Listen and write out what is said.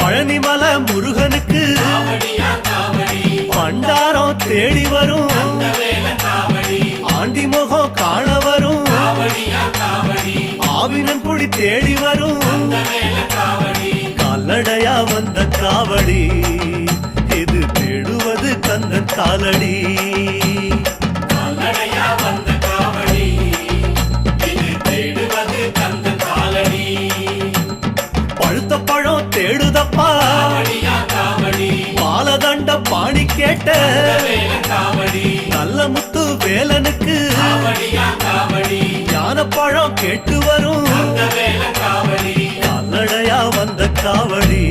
பழனிமலை முருகனுக்கு பண்டாரம் தேடி வரும் ஆண்டி முகம் காண வரும் ஆவினன் குடி தேடி வரும் கால்நடையா வந்த காவடி இது தேடுவது கந்தன் காலடி பழுத்த பழம் தேடுதப்பா பாலதண்ட பாணி கேட்ட நல்ல முத்து வேலனுக்கு ஞான பழம் கேட்டு வரும் கால்நடையா வந்த காவடி